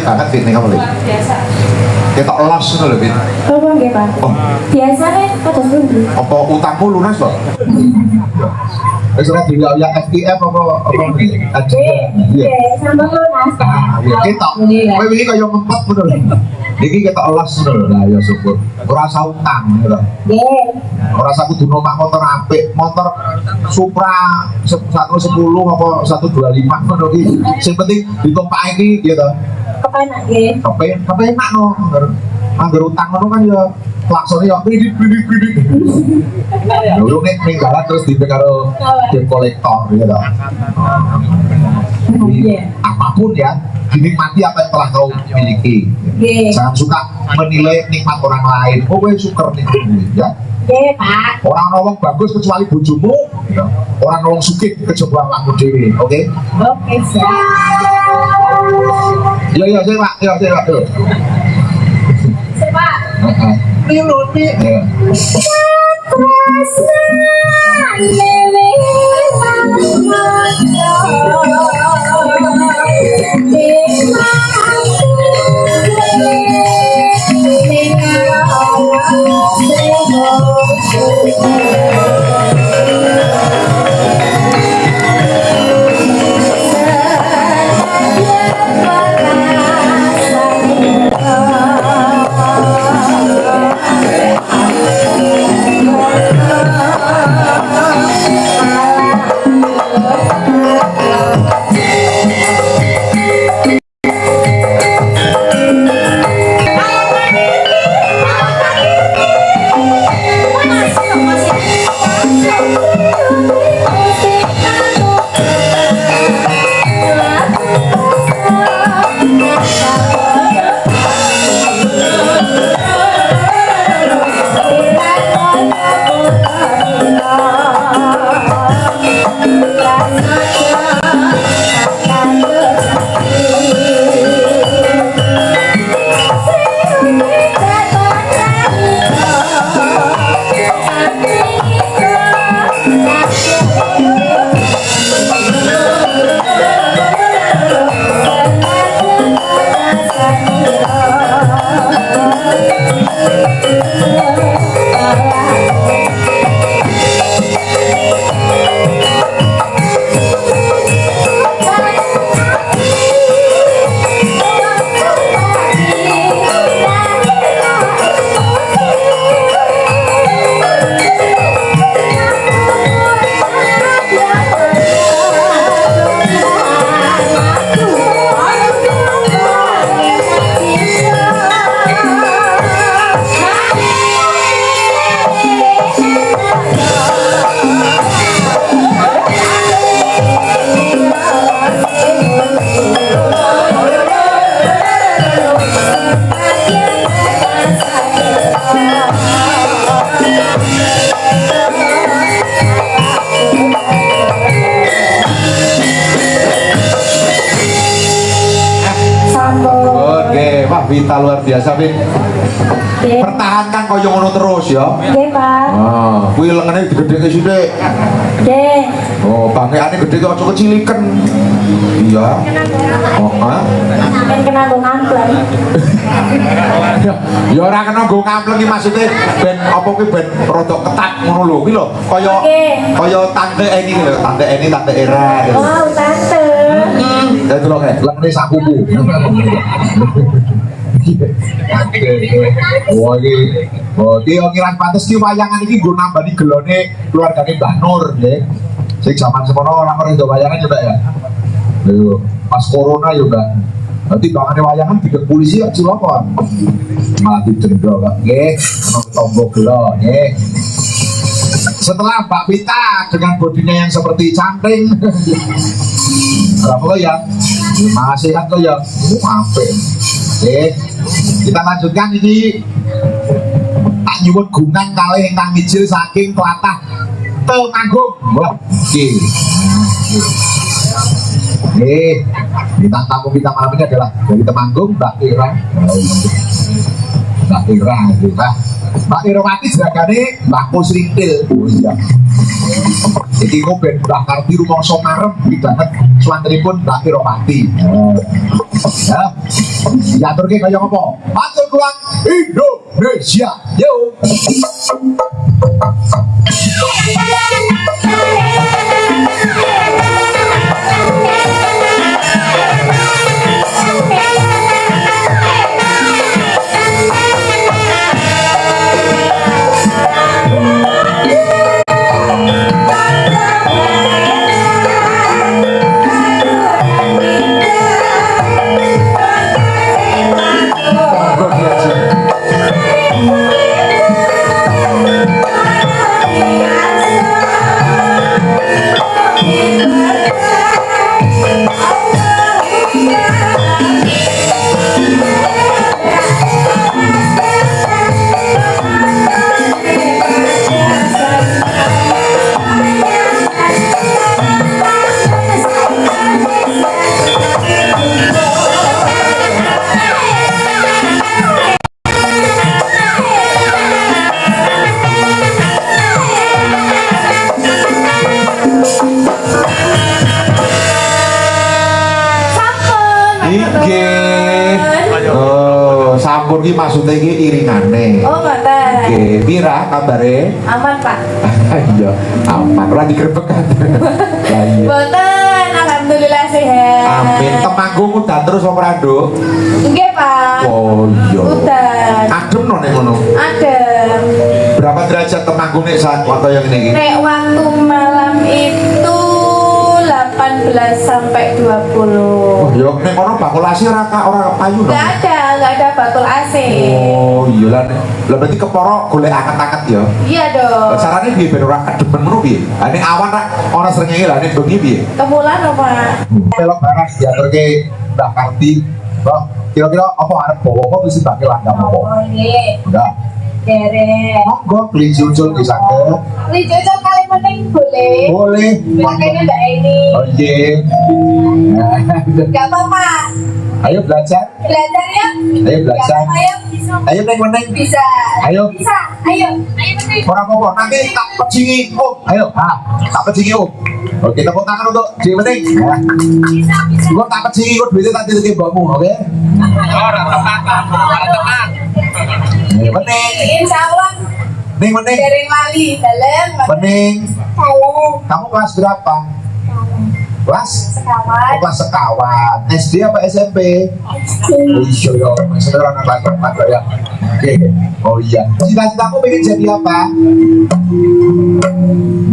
banget Fit nih kamu lihat. Biasa. Kita los itu loh Fit. Apa nggih, Pak? Oh, Biasane kados pundi? apa utangmu lunas kok? Wis ora dilayak FTF apa aja. Iya. Sambung lunas. Ah, iya kita. Kowe iki kaya ngempet ngono lho. Iki kita los ngono lho. Lah ya syukur. Ora usah utang ngono. Nggih. Ora usah kudu numpak motor apik, motor Supra 110 apa 125 ngono iki. Sing penting ditumpake iki ya to. Kepenak nggih. Kepenak no. Angger utang ngono kan ya klaksone ya bidik. Dulu nek ning jalan terus dipe karo debt collector ya toh. Apapun ya, dinikmati apa yang telah kau miliki. Jangan suka menilai nikmat orang lain. Oh, gue syukur nikmat ya. Nggih, Pak. Orang nolong bagus kecuali bojomu, ya. Orang nolong sugih kecoba awakmu dhewe, oke? Oke, siap. Iya, saya Pak. Iya, Pak. Pak. Heeh. Pinuti. Ya. Vita luar biasa, Vin. Pertahankan koyo ngono terus ya. Nggih, Pak. Ah, kuwi lengene digedheke sithik. Nggih. Oh, bangkeane gede kok aja keciliken. Iya. Oh, ah. Sampeyan kena nggo ngampleng. Ya ora kena nggo ngampleng iki maksude ben apa kuwi ben rada ketat ngono lho. Kuwi lho kaya tante Eni lho, tante Eni, tante Era. Oh, tante. Ya delok lengene sak kuku. Wah iki, oh kirang pantes ki wayangan iki nggo nambani gelone keluargane Mbah Nur nggih. Sing zaman semono orang-orang do wayangan ya Mbak ya. Lho, pas corona ya Mbak. Nanti bangane wayangan dikek polisi kok cilaka. Malah didenda kok. Nggih, ono tombok gelo nggih. Setelah Mbak Vita dengan bodinya yang seperti cangkring. Berapa ya? Masih kan kok ya? Apik. Oke, kita lanjutkan ini. Tak nyuwun gunang kalih ingkang mijil saking tlatah Temanggung. Wah, oke. Oke, bintang tamu kita malam ini adalah dari Temanggung, Mbak Ira. Mbak Ira, Mbak Irwati jagane Mbak Kusrintil. Oh iya. Jadi kok ben bakar di rumah somarem banget suantripun Mbak Irwati. Ya. diaturke kaya apa? Matur kuat Indonesia. Yo. Sampun ki maksudnya ki iringane. Oh, mboten. Nggih, pira kabare? Aman, Pak. Iya, aman ora digrebekan. Lah iya. Mboten, alhamdulillah sehat. Amin. Temanggung udan terus apa ora, Nduk? Nggih, Pak. Oh iya. Udan. Adem no nek ngono. Adem. Berapa derajat Temanggung nek saat waktu yang ini? Nek waktu malam itu 18 sampai 20. Oh, yo nek kono bakulasi ora payu no. Enggak ada bakul AC. Oh, iya lah. Lah berarti keporo golek anget-anget ya. Iya dong. Carane piye ben ora kedemen ngono piye? Ha nek awan ora srengenge lah nek bengi piye? Kemulan apa? Pelok barang diaturke Mbak Karti. Mbak, kira-kira apa arep bawa apa mesti bakal langgam apa? Oh, nggih. Enggak. Derek. Monggo kelinci ucul bisa ke. Cocok kali penting boleh. Boleh. Pakainya Mbak ini. Oh iya. Enggak apa-apa. Ayo belajar. Belajar ya. Ayo belajar. Ayo bisa. Ayo neng. Bisa. Ayo. Bisa. Ayo. Ayo penting. Ora apa-apa, nanti tak pecingi. Oh, ayo. Tak pecingi. Oke, tepuk tangan untuk Dewi Penting. Bisa. Gua tak pecingi, gua duitnya tak titip mbakmu, oke? Ayo, Penting. Insya Allah Penting. dari Mali dalam. Penting. Dalam. Kamu kelas berapa? Kelas? Sekawan. Kelas sekawan. SD apa SMP? Oh iya ya, maksudnya orang anak ya. Oke. Oh iya. Cita-citamu pengen jadi apa?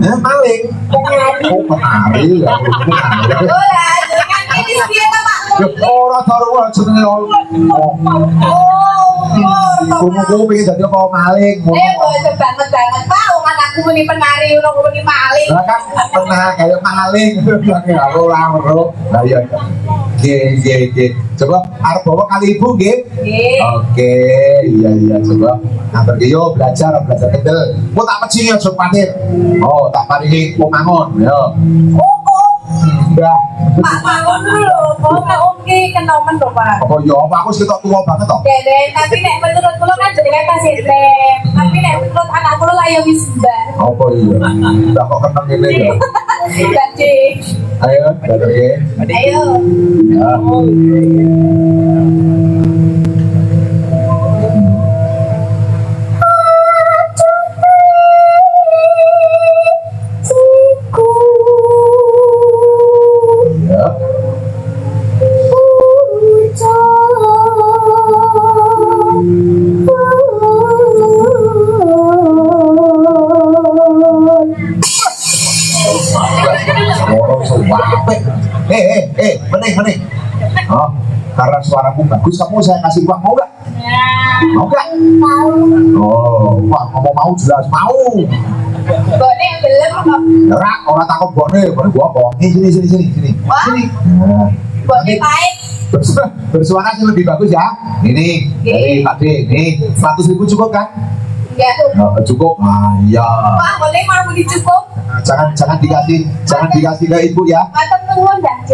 Maling. Oh penari ya. Ora, jangan ini dia Pak. Orang taruh jenenge. Kumu pengen jadi apa maling? Bocor banget Pak. Wong anakku muni penari, wong muni maling. Lah kan pernah kayak maling aku lamro. Lah iya. Nggih. Coba arep bawa kali ibu nggih. Nggih. Oke, iya coba. Nanti yo belajar kendel. Mau tak pecingi aja kuatir. Oh, tak paringi pemangon yo. Enggak. Pak bangun dulu. Kok Om ki kenomen to, Pak? Apa yo apa aku sih tok tua banget toh. Dede, tapi nek menurut kula kan jenenge kasih rem. Tapi nek menurut anak kula lah ya wis mbak. Apa iya? Lah kok kenang ngene ya. Jadi, Ayo, oke. ayo. Ya. Ya. Orang sewape. Meneng. Oh, karena suaramu bagus, kamu saya kasih uang mau gak? Mau gak? Oh, wah, ngomong mau jelas mau. Bone belum kok. Rak, orang takut bone gua apa? Sini. Wah. Sini. Nah, Bone pahit. bersuara sih lebih bagus ya. Ini dari Pak D, ini 100.000 cukup kan? Enggak tuh. Cukup. Ah, iya. Wah, boleh mau dicukup. Jangan dikasih ke ibu ya. Matur nuwun, Mbak C.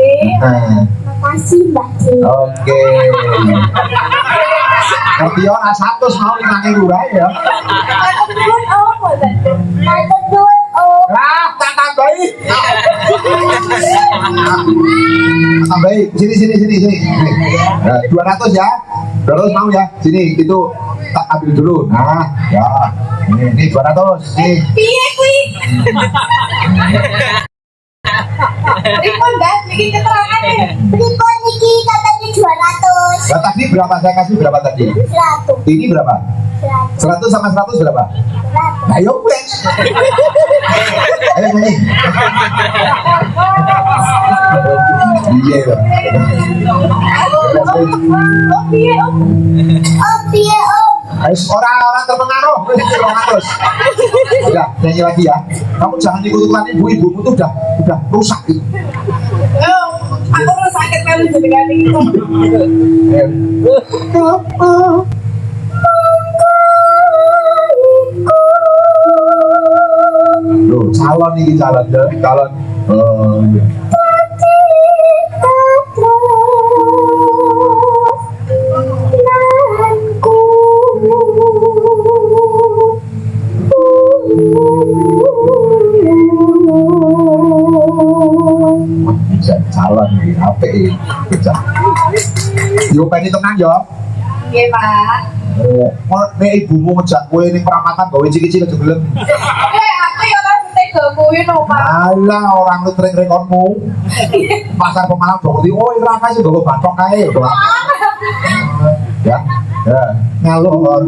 Makasih, Mbak C. Oke. Ngerti ya, A100 mau 5.000 wae ya. Matur nuwun, Om. Matur nuwun, Om. Tak tambahi. tambahin. Sini. Nah, 200 ya. 200 mau ya. Sini itu tak ambil dulu. Nah, ya. Ini 200. Nih. Piye kuwi? Pripun Mbak? Niki keterangan ya. Pripun niki katanya 200. Nah, tadi berapa saya kasih berapa tadi? 100. Ini berapa? 100 sama 100 berapa? 100. Nah, yuk wes. Ayo nyanyi. Iya, Pak. Oh piye Om? Oh piye Om? Orang-orang terpengaruh. 200. Udah, nyanyi lagi ya. Kamu jangan ikut-ikutan ibu-ibumu tuh udah rusak gitu. Oh, aku lu sakit melu jenengan iki. Loh, calon ini calon. Oh, iya. Bisa calon ini, apa ini? Bisa. Yo, pengen tenang yo. Nggih, Pak. Mau nek ibumu ngejak kowe ning peramatan gawe ciki-ciki aja gelem. Aku ya ora tega kuwi no, Pak. Alah, orang lu trik rekonmu. Pasar Pemalang Bogor, oh ora kae sing gawe bathok kae. Ya. Ya, ngalor.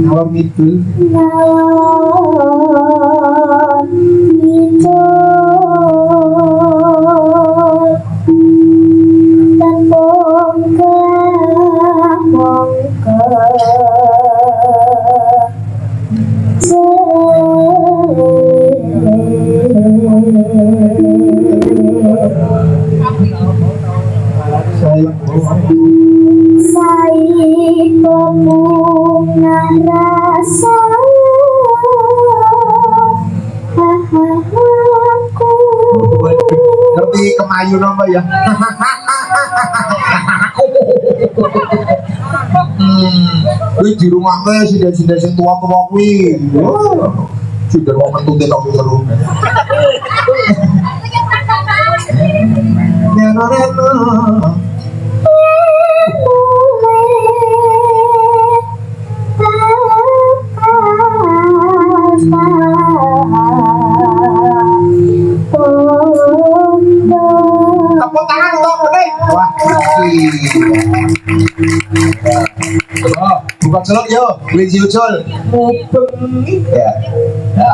Ngalor ngidul. Ngerti kemayu napa ya? Kuwi di rumah kowe sida-sida sing tua-tua kuwi. Sudah wong mentute tok seru. Tepuk tangan untuk kuning. Wah, oh, buka celok yo, Winji Ucul. Mubeng. Ya. Ya.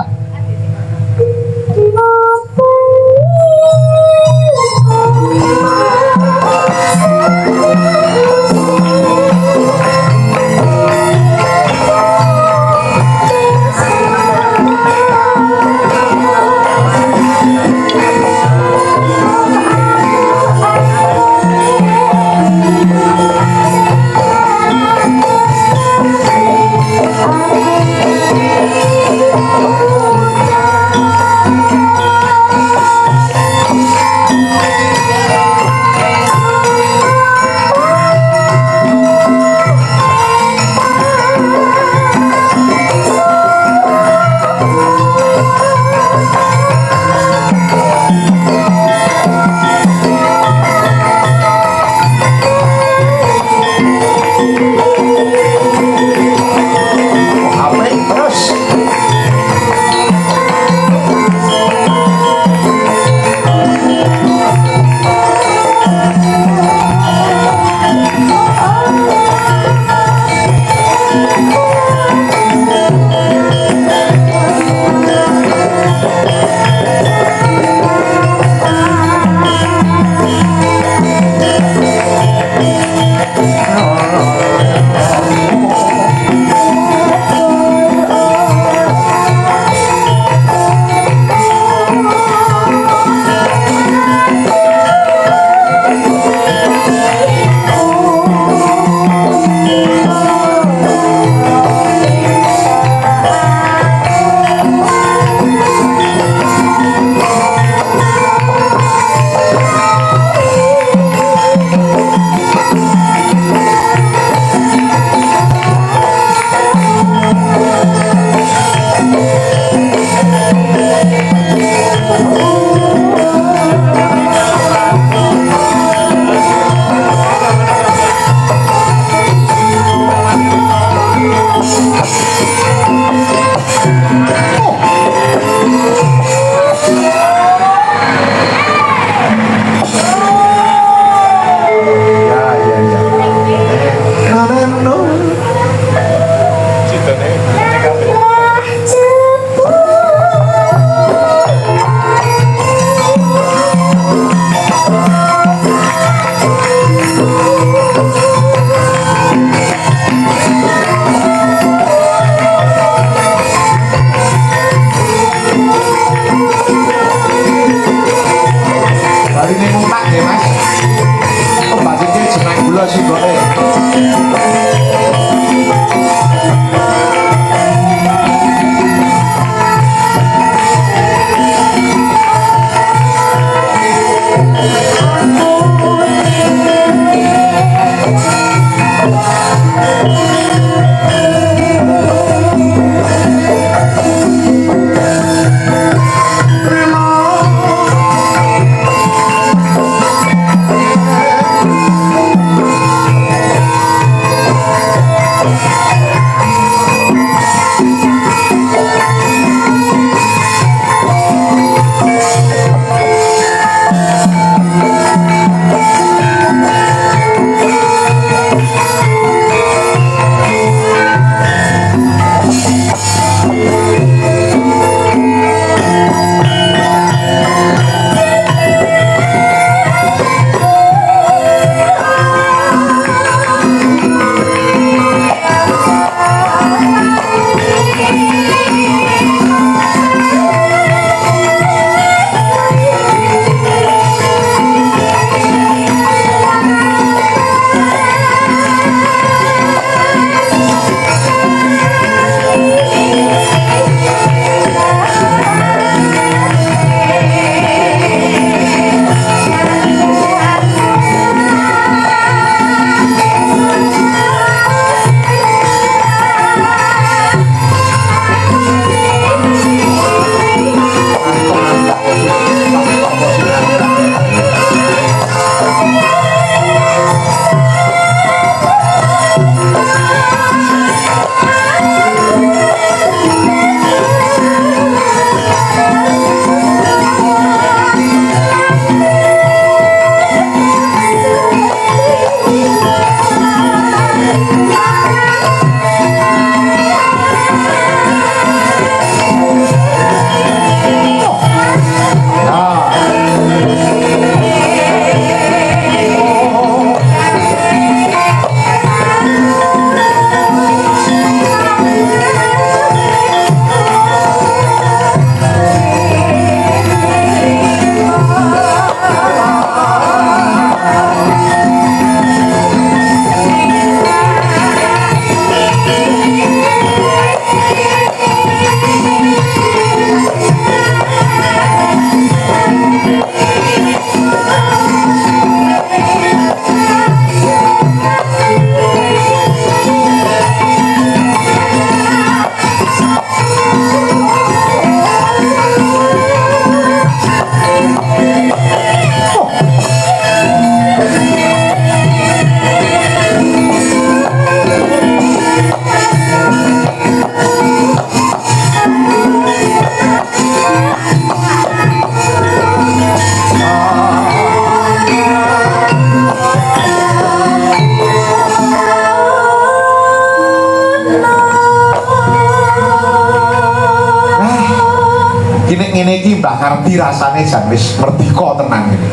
nek ngene iki Mbah Karti rasane jan wis merdeka tenan iki.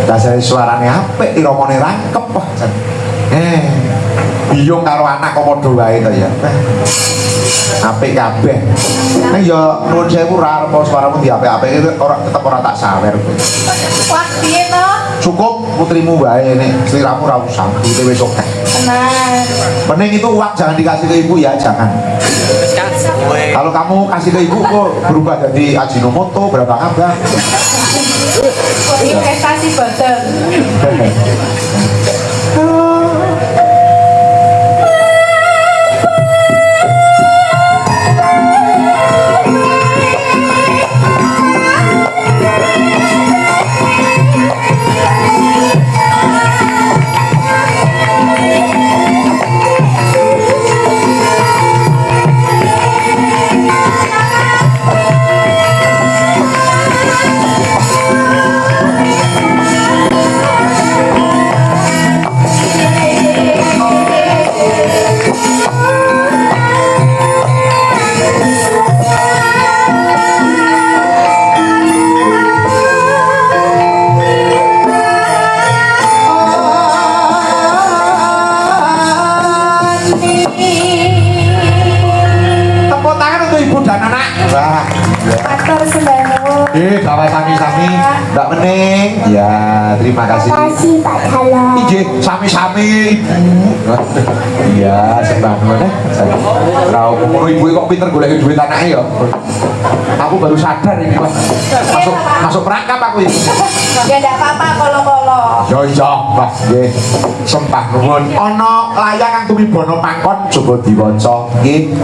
Dasare suarane apik, iramane rangkep wah jan. Biyung karo anak kok padha wae to ya. Apik kabeh. Nek ya nuwun sewu ora apa suaramu diapik-apik ora tetep ora tak sawer. Wah, piye to? Cukup putrimu wae nek sliramu ora usah duwite wis akeh. Tenang. Mending itu uang jangan dikasih ke ibu ya, jangan. Kalau kamu kasih ke ibu kok berubah jadi Ajinomoto berapa kabar? Investasi boten. Bawa sami-sami Mbak Mening. Ya, terima kasih. Kasih Pak Dalang. Ije, sami-sami Ibu. Iya, sembah nuwun. Kau ngono ibu kok pinter golek duit anake ya. Aku baru sadar ini, Mas. Masuk perangkap aku ini. Ya enggak apa-apa kolo-kolo. Ya iya, Mas. Nggih. Sembah nuwun. Ana layang kang tumibono pangkon coba diwaca. Nggih.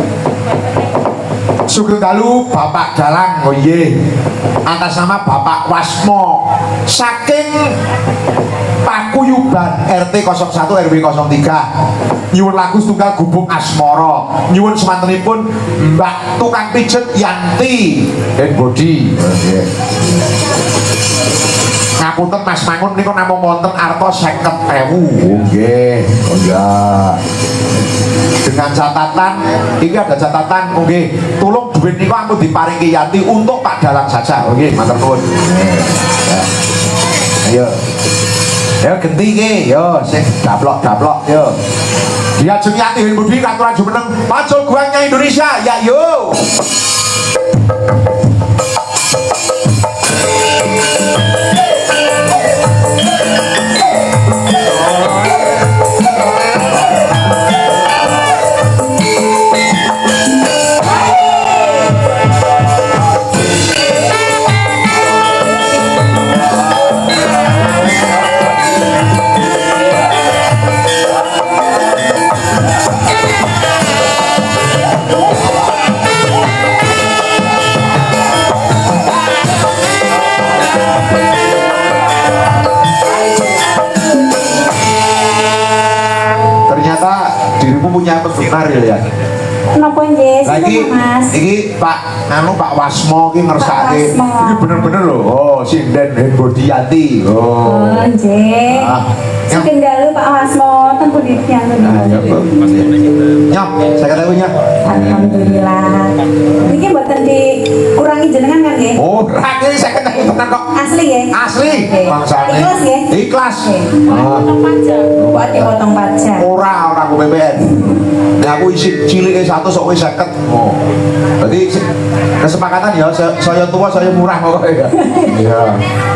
Sugeng dalu Bapak Dalang, oh iya, atas nama Bapak Wasmo saking Pakuyuban RT 01 RW 03 nyuwun lagu setunggal Gubuk Asmara, nyuwun semantenipun Mbak Tukang Pijet Yanti dan Bodi. Ngapunten Mas Mangun niku namung wonten arta 50.000. Nggih. Oh iya. Dengan catatan, ini ada catatan, oke, tolong duit niku ampun diparingi Yanti untuk Pak Dalang saja, oke, matur nuwun. Ayo, ayo genti ke, yo, sing daplok, yo. Diajeng Yanti Hen Budi katuran jumeneng, pacul guangnya Indonesia, ya yo. Punya penggemar ya. Kenapa nggih? Lagi Mas. iki Pak Pak Wasmo iki ngersake. Iki bener-bener lho. Oh, sinden Hen Bodi Yanti. Oh. Oh, nggih. Sugeng dalu Pak Wasmo ten pundi tiyang Nah, ya, Bu. Nyok, saya katakan ya. Alhamdulillah. Niki mboten dikurangi jenengan kan nggih? Oh, rakyat saya katakan tenan kok. Asli nggih? Asli. Bangsane. Ikhlas nggih? Ikhlas. Potong pajak. Buat dipotong pajak. Ora aku BPN. Nah, aku isi cilik satu sok wis 50. Oh. Berarti kesepakatan ya saya tua saya murah kok ya. Iya.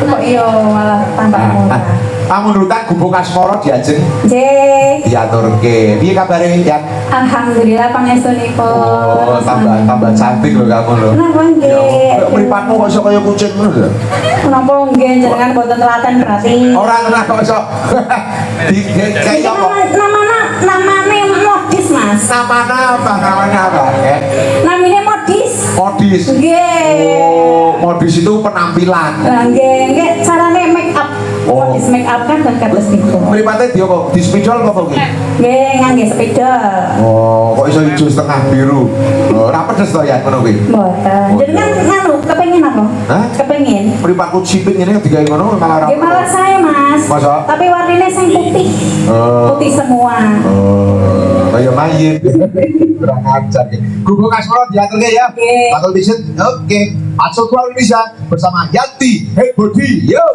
Kok iya malah tambah murah. Pamundutan Gubuk Asmara diajeng Nggih. diaturke. Piye kabare ya? Alhamdulillah pangestunipun. Oh, tambah cantik lho kamu lho. Napa nggih? Ya, mripatmu kok iso kaya kucing ngono lho. Napa nggih jenengan boten telaten berarti. Ora kena kok iso. Kayak apa? Namane modis, Mas. Namanya apa? Namanya modis. Modis. Nggih. Oh, modis itu penampilan. Lah nggih, carane make up. Oh. Modis make up kan kados niku. Mripate dia kok di spidol apa kuwi? Nggih, ngangge sepeda. Oh, kok iso hijau setengah biru. Oh, ora pedes to ya ngono kuwi. Mboten. Jenengan nganu kepengin apa? Hah? Kepengin. Mripatku cipit ngene digawe ngono malah ora. Ya malah saya, Mas. Masa? Tapi warnanya sing putih. Oh. Putih semua. Oh, kaya mayit. Kurang ajar. Gubuk Asmara diaturke ya. Oke. Bakal pijet. Oke. Acil Keluar Indonesia bersama Yanti Hey Body. Yo.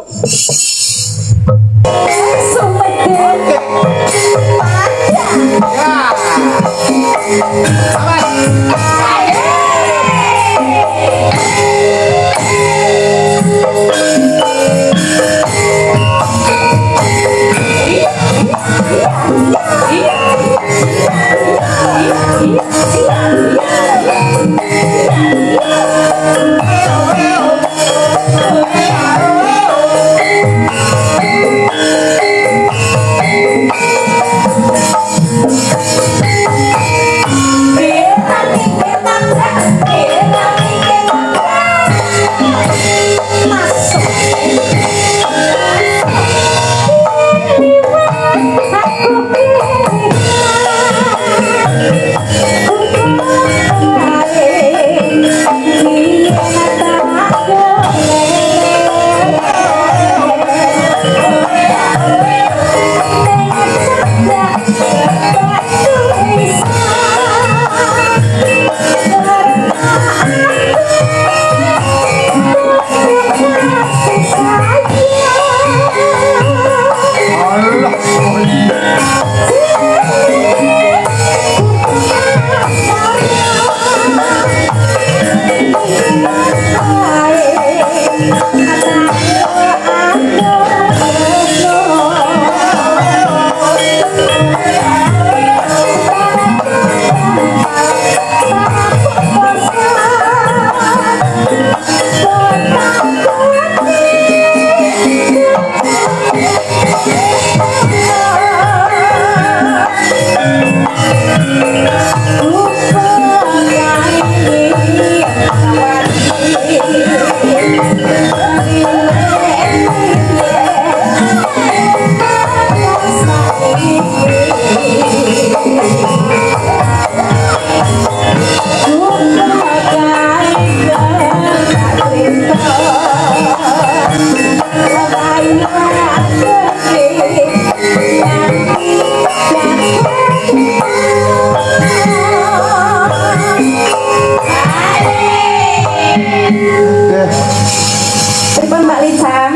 Pripun Mbak Licam?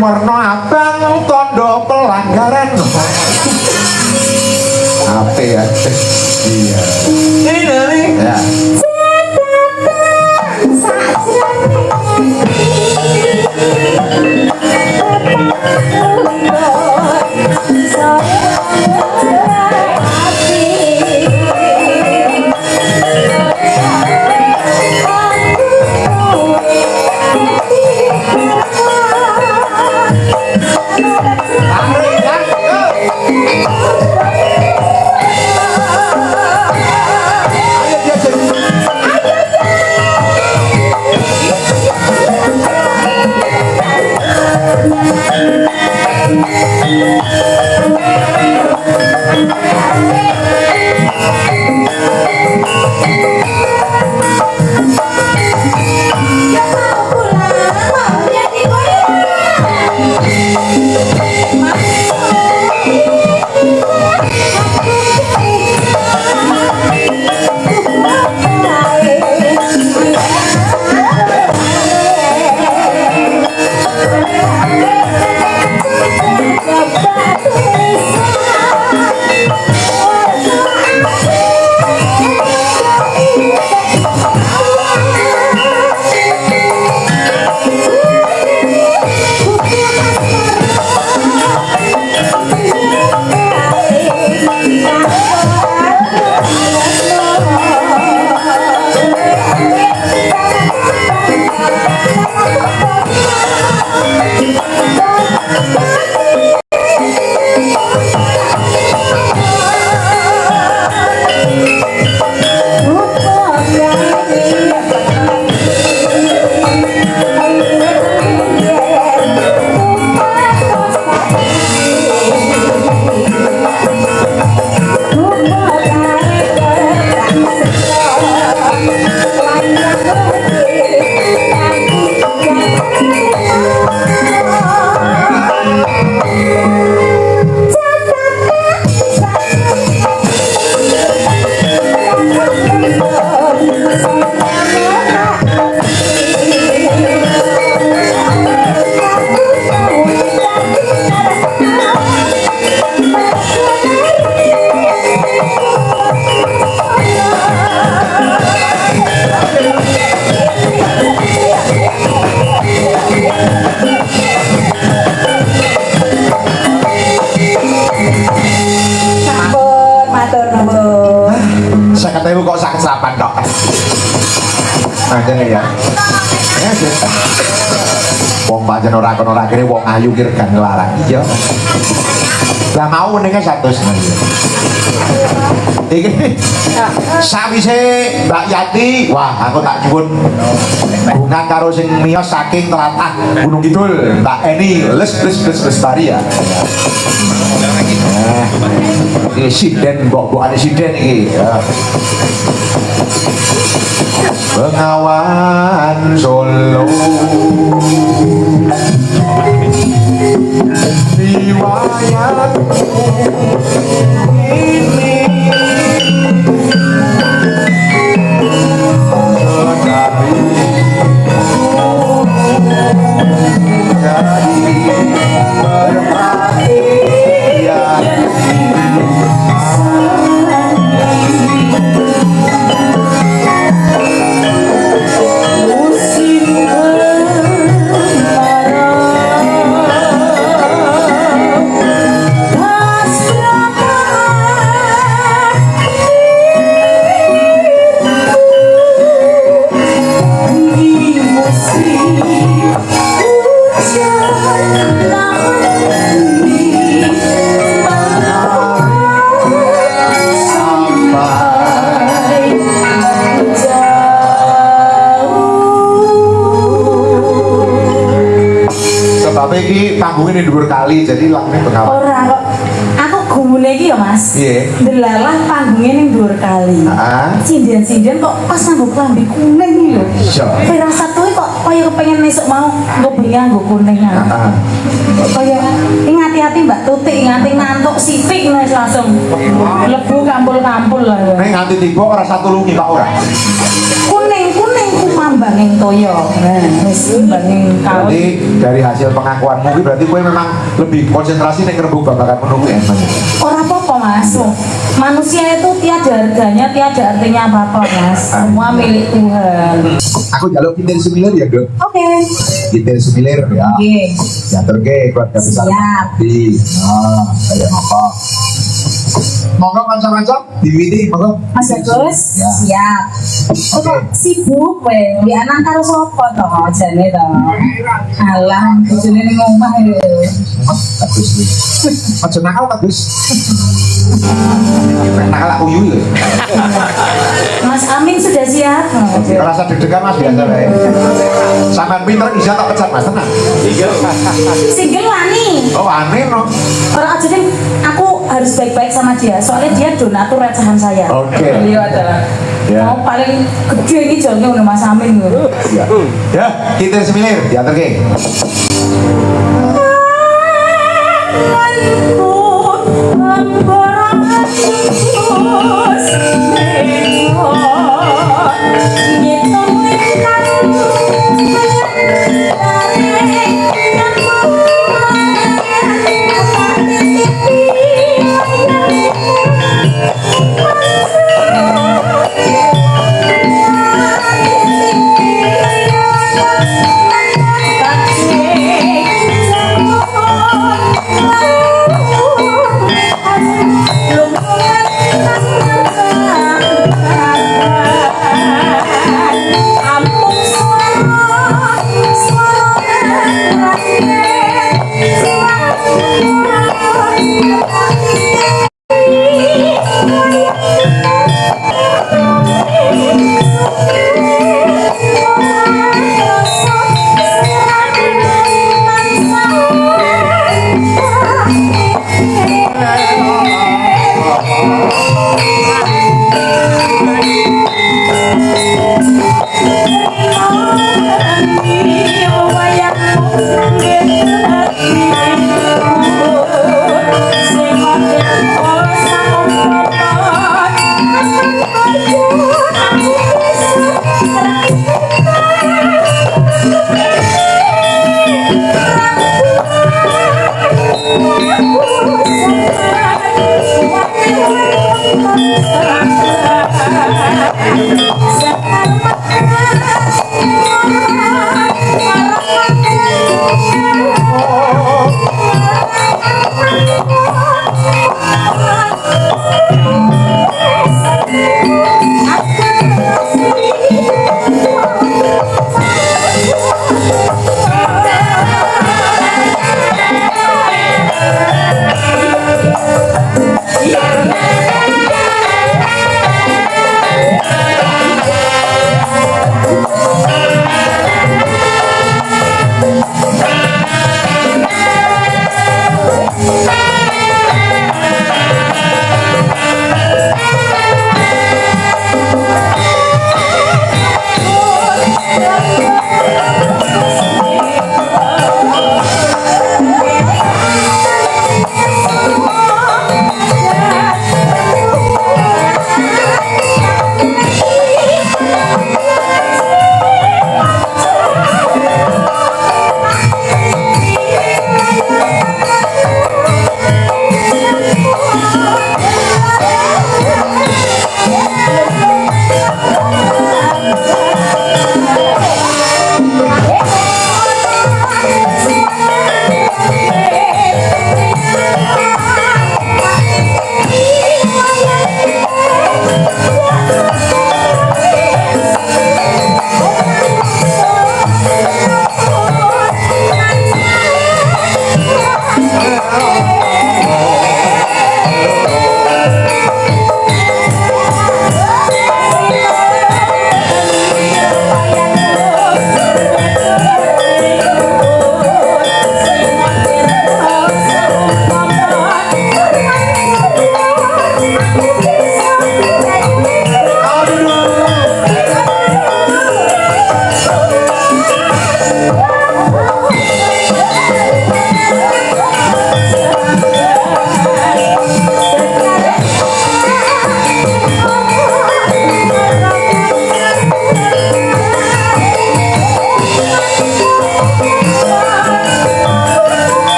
Warna abang tondo pelanggaran. Apa ya? Iya. Ini ya. Ya, setan. Wong pancen ora kono ora kene wong ayu ki regan nglarang. Iya. Lah mau ning 100. Iki sawise Mbak Yati, wah aku tak nyuwun hubungan karo sing miyos saking tlatah Gunung Kidul, Mbak Eni Lestari ya. Iki sinden mbok-mbokane sinden iki. Bengawan Solo riwayat ini dari berperhatian iki panggungnya di dhuwur kali jadi lakunya bengawan. Ora kok. Aku gumune iki ya Mas. Iya. Delalah panggungnya ning dhuwur kali. Heeh. Sinden-sinden kok pas nganggo klambi kuning iki lho. Iya. Firasat kuwi kok kaya kepengin esuk mau nggo bengi nganggo kuning. Heeh. Kaya ini hati-hati Mbak Tutik nganti ngantuk sipik wis langsung lebu kampul-kampul lah. Ning nganti tiba ora satu lungi Pak ora. Kuning-kuning ku mambanging toya. Nah, wis mambanging kaos. Jadi dari hasil pengakuanmu ini berarti gue memang lebih konsentrasi ning rembug babakan menunggu ya. Ora apa-apa Mas. Manusia itu tiada harganya, tiada artinya apa-apa Mas. Semua milik Tuhan. Aku jaluk kitir semilir ya Dok. Oke. Kitir semilir ya. Oke. Ya terke keluarga besar. Siap. Nah, kayak apa? Monggo kanca-kanca diwiti monggo. Mas Agus, Ya. siap. Kok sibuk kowe? Di anak karo sapa to jane to? Alah, bojone ning omah lho. Bagus nih. Aja nakal bagus. Nakal aku yuyu. Mas Amin sudah siap. Rasa deg-degan Mas biasa wae. Sampean pinter bisa tak pecat Mas tenang. Single wani. Oh aneh no. Orang aja deh, aku harus baik-baik sama dia. Soalnya dia donatur recehan saya. Oke. Beliau adalah Ya. mau paling gede ini jauhnya udah Mas Amin gitu. Ya. Ya, kitir semilir diatur ke. Amin.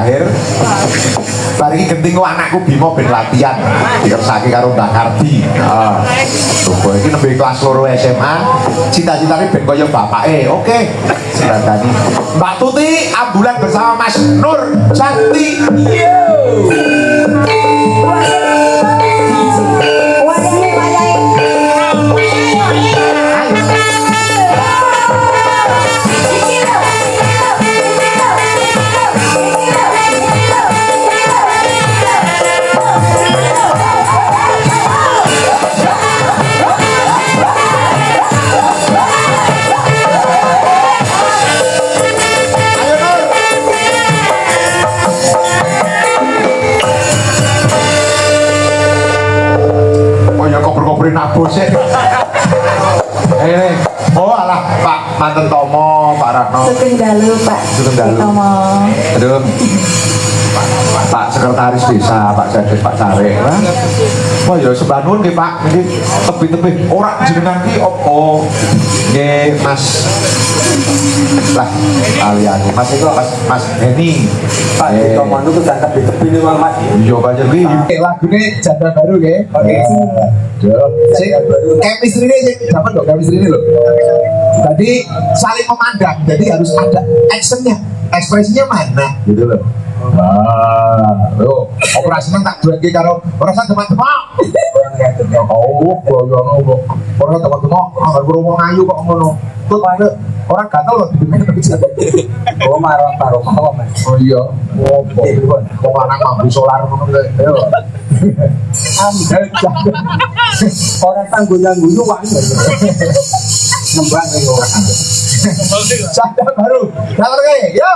lahir. Bar iki genting kok anakku Bimo ben latihan dikersake karo Mbak Kardi. Heeh. Coba iki nembe kelas 2 SMA, cita-citane ben kaya bapake. Oke. Silakan. Mbak Tuti ambulan bersama Mas Nur Sakti. Yo. Nabos sih. Oh alah Pak Manten Tomo, Pak Ratno. Sugeng dalu Pak. Sugeng dalu. Tomo. Aduh. Pak Sekretaris Desa, Pak Sedes, Pak Sare. Wah ya sembah nuwun nggih Pak. Niki tebih-tebih ora jenengan ki opo? Nggih Mas. Lah aliane Mas itu Mas Heni. Pak Tomo niku jan tebih-tebih niku Mas. Iya Pak Jerwi. Lagune Janda Baru nggih. Oke. Sing chemistry ini sing dapat loh, chemistry ini loh. Jadi saling memandang, jadi harus ada actionnya, ekspresinya mana gitu loh. Loh, operasinya tak duet karo perasaan teman-teman. Oh, orang teman-teman, nggak perlu mau ngayu kok ngono. Tuh orang gatel loh, Oh marah taruh apa Mas? oh iya, mau anak mampu solar ngono gitu. Orang tangguh-tangguh wangi. Nembang ning orang. Janda Baru, dalam ke, yo.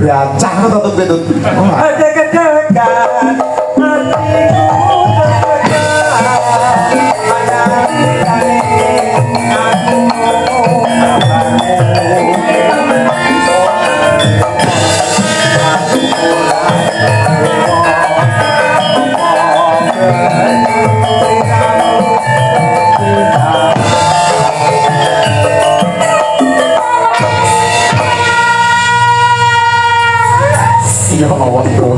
Beracang atau tuh Ada kedekan hatiku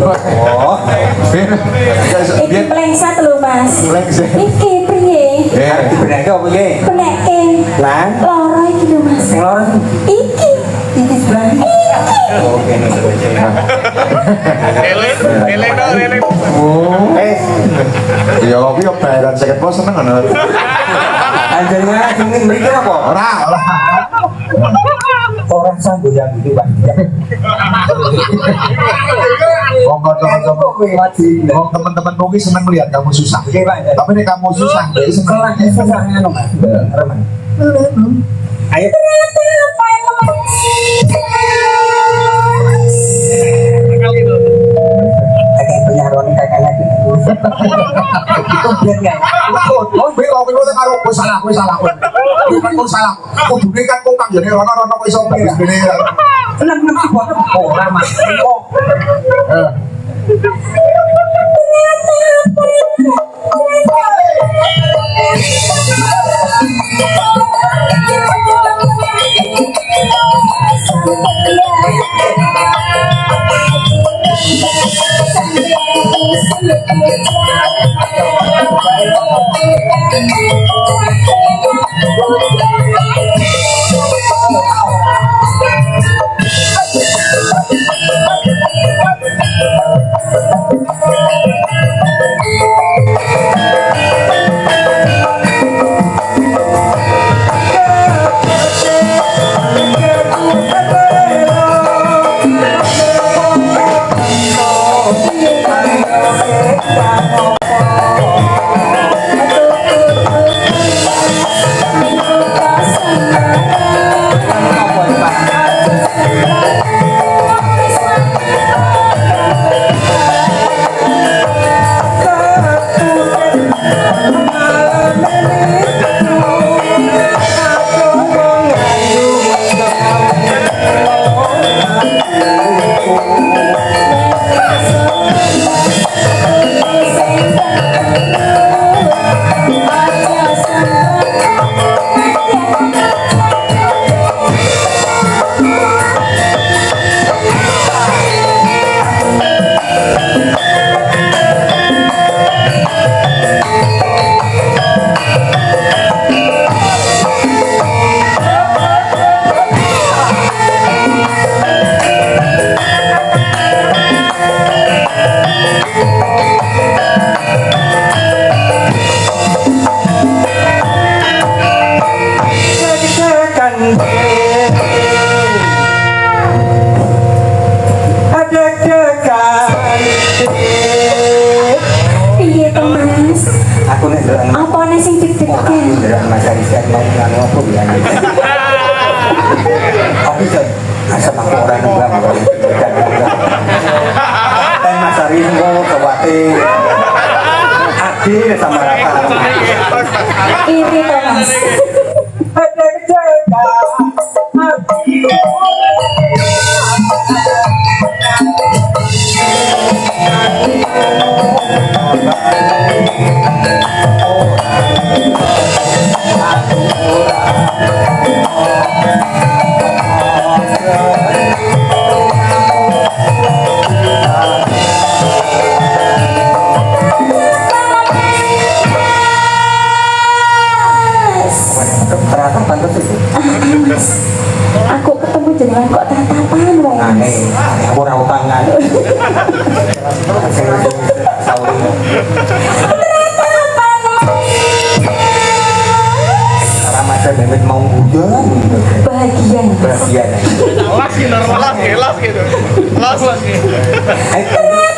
Iki plengsat lho Mas. Iki piye? dibenekke apa piye? Penekke. Lah, Loro iki lho Mas. sing loro Iki. iki sebelah. Oh, kene ya kok yo bayaran 50 seneng ngono. Anjirnya sing mriki apa? Ora. Orang sanggup yang gitu Pak. Wong teman-teman mungkin senang melihat kamu susah. Oke, Pak. Tapi nih kamu susah, jadi senang. Selahnya no Mas. Ayo. Kakek punya Roni kakek lagi. Itu biar enggak. Oh, kok kowe karo kowe salah. Bukan kowe salah. Kudune kan kok kanjane rono-rono kowe iso ngene. Tenang buat orang Mas. tapi asal aku orang nembang dan Mas Aringo kewati adil sama rata Ini toh Mas. ternyata pantas itu Aku ketemu jenengan kok tatapan wae. aneh aku ora utangan sauri Ramadan Mehmet mau hujan Bahagia. bahagia Las gitu. Las gitu. Ayo